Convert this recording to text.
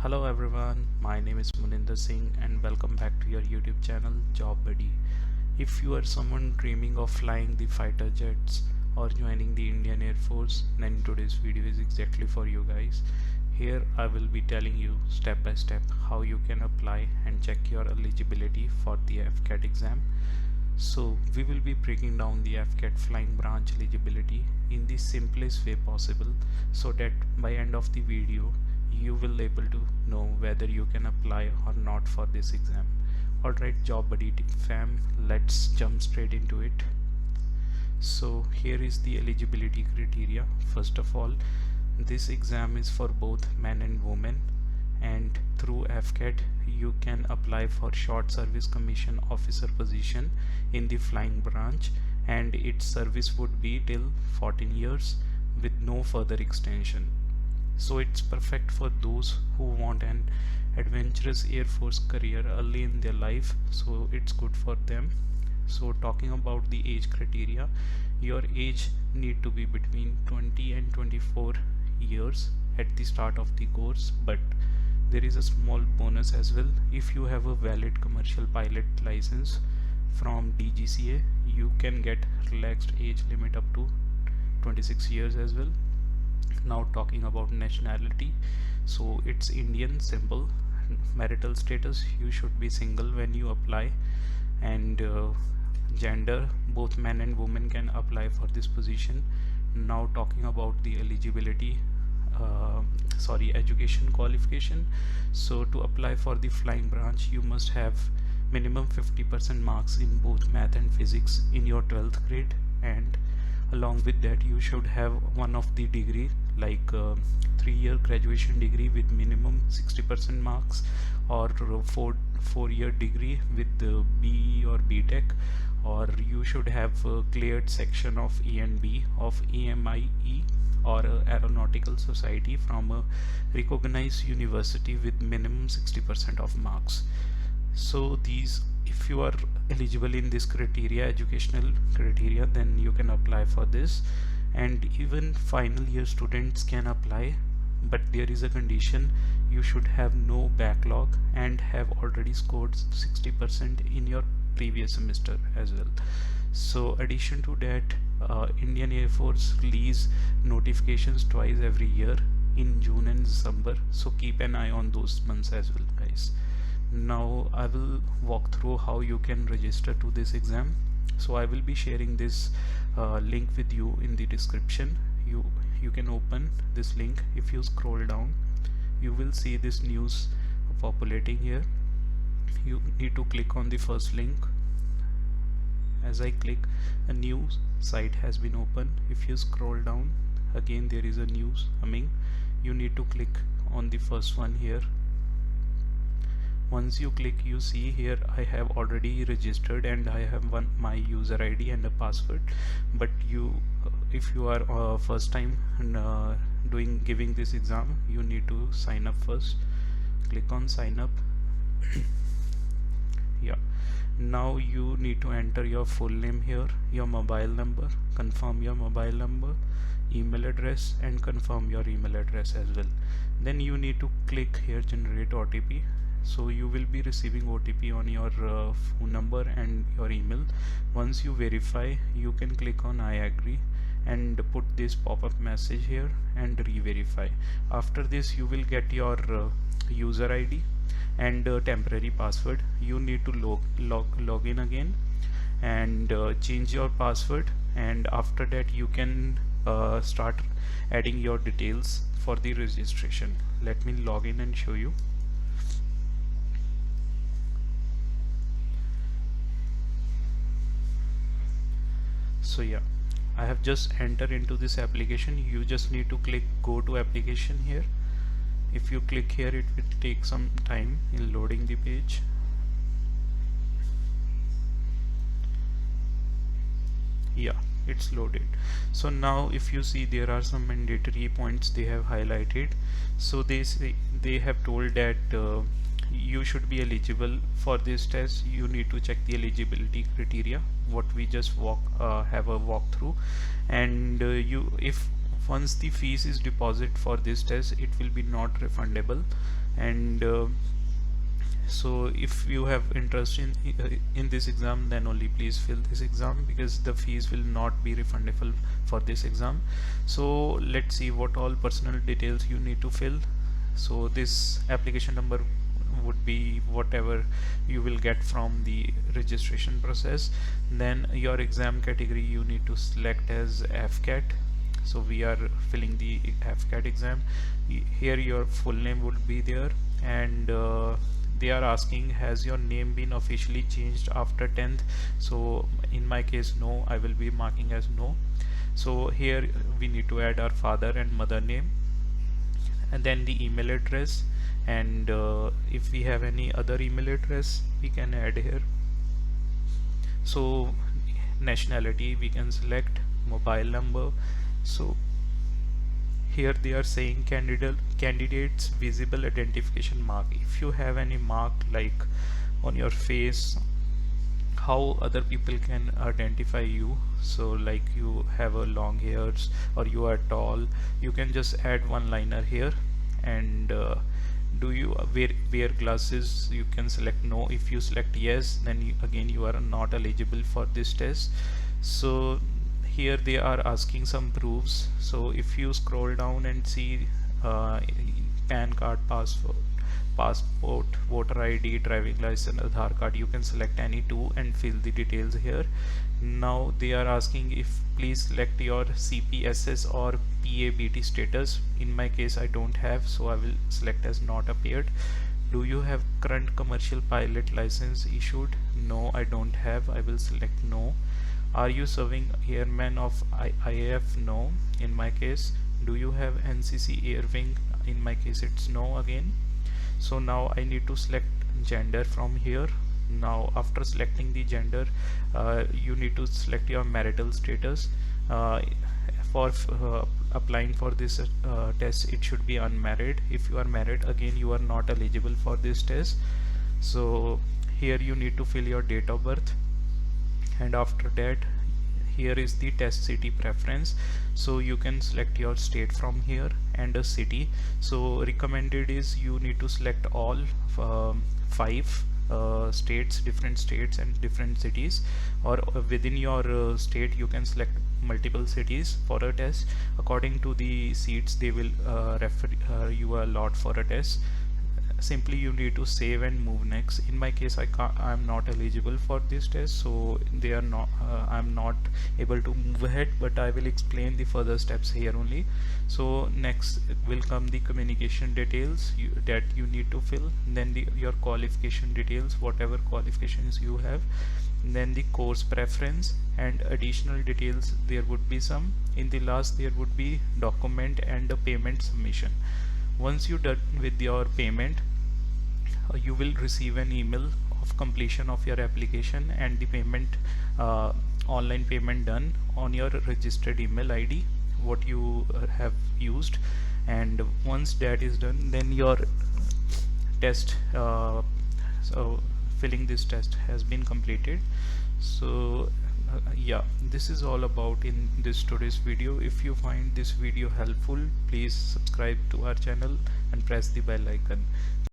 Hello everyone, my name is Muninder Singh and welcome back to your YouTube channel Job Buddy. If you are someone dreaming of flying the fighter jets or joining the Indian Air Force, then today's video is exactly for you guys. Here I will be telling you step by step how you can apply and check your eligibility for the AFCAT exam. So we will be breaking down the AFCAT flying branch eligibility in the simplest way possible so that by end of the video you will able to know whether you can apply or not for this exam. Alright Job Buddy fam, let's jump straight into it. So here is the eligibility criteria. First of all, this exam is for both men and women, and through AFCAT you can apply for short service commission officer position in the flying branch, and its service would be till 14 years with no further extension. So it's perfect for those who want an adventurous Air Force career early in their life, so it's good for them. So talking about the age criteria, your age need to be between 20 and 24 years at the start of the course, but there is a small bonus as well. If you have a valid commercial pilot license from DGCA, you can get relaxed age limit up to 26 years as well. Now talking about nationality, so it's Indian, simple. Marital status, you should be single when you apply, and gender, both men and women can apply for this position. Now talking about the eligibility, education qualification. So to apply for the flying branch you must have minimum 50% marks in both math and physics in your 12th grade, and along with that you should have one of the degree like 3-year graduation degree with minimum 60% marks, or 4-year degree with BE or BTech, or you should have a cleared section of E&B of AMIE or Aeronautical Society from a recognized university with minimum 60% of marks. So these, if you are eligible in this criteria, educational criteria, then you can apply for this, and even final year students can apply, but there is a condition: you should have no backlog and have already scored 60% in your previous semester as well. So addition to that, Indian Air Force release notifications twice every year in June and December, so keep an eye on those months as well guys. Now I will walk through how you can register to this exam. So I will be sharing this link with you in the description. You can open this link. If you scroll down, you will see this news populating here. You need to click on the first link. As I click, a new site has been opened. If you scroll down again, there is a news coming. You need to click on the first one here. Once you click, you see here I have already registered and I have my user ID and a password, but if you are first time giving this exam, you need to sign up first. Click on sign up. Yeah, now you need to enter your full name here, your mobile number, confirm your mobile number, email address, and confirm your email address as well. Then you need to click here generate OTP. So you will be receiving OTP on your phone number and your email. Once you verify, you can click on I agree and put this pop-up message here and re-verify. After this you will get your user ID and temporary password. You need to log in again and change your password, and after that you can start adding your details for the registration. Let me log in and show you. So yeah, I have just entered into this application. You just need to click go to application here. If you click here, it will take some time in loading the page. Yeah, it's loaded. So now if you see, there are some mandatory points they have highlighted. So they have told that you should be eligible for this test. You need to check the eligibility criteria, what we just have a walkthrough, and if once the fees is deposited for this test, it will be not refundable. And so if you have interest in this exam, then only please fill this exam, because the fees will not be refundable for this exam. So let's see what all personal details you need to fill. So this application number would be whatever you will get from the registration process. Then your exam category you need to select as AFCAT. So we are filling the AFCAT exam. Here your full name would be there, and they are asking, has your name been officially changed after 10th? So in my case, no. I will be marking as no. So here we need to add our father and mother name, and then the email address, and if we have any other email address we can add here. So nationality we can select, mobile number. So here they are saying candidates visible identification mark. If you have any mark like on your face, how other people can identify you, so like you have a long hairs or you are tall, you can just add one liner here. And do you wear glasses, you can select no. If you select yes, then again you are not eligible for this test. So here they are asking some proofs. So if you scroll down and see PAN card, passport, voter ID, driving license, Aadhaar card, you can select any two and fill the details here. Now they are asking if please select your CPSS or PABT status. In my case I don't have, so I will select as not appeared. Do you have current commercial pilot license issued? No, I don't have. I will select no. Are you serving airman of IAF? No, in my case. Do you have NCC air wing? In my case it's no again. So now I need to select gender from here. Now after selecting the gender, you need to select your marital status. For applying for this test, it should be unmarried. If you are married, again you are not eligible for this test. So here you need to fill your date of birth, and after that here is the test city preference. So you can select your state from here and a city. So recommended is you need to select all 5 states, different states and different cities, or within your state you can select multiple cities for a test. According to the seats they will refer you a lot for a test. Simply you need to save and move next. In my case I'm not eligible for this test, so they are not I'm not able to move ahead, but I will explain the further steps here only. So next will come the communication details that you need to fill, then your qualification details, whatever qualifications you have, then the course preference and additional details there would be some. In the last there would be document and the payment submission. Once you're done with your payment, you will receive an email of completion of your application and the payment, online payment done on your registered email ID what you have used. And once that is done, then your test, so filling this test has been completed. So yeah, this is all about in this today's video. If you find this video helpful, please subscribe to our channel and press the bell icon.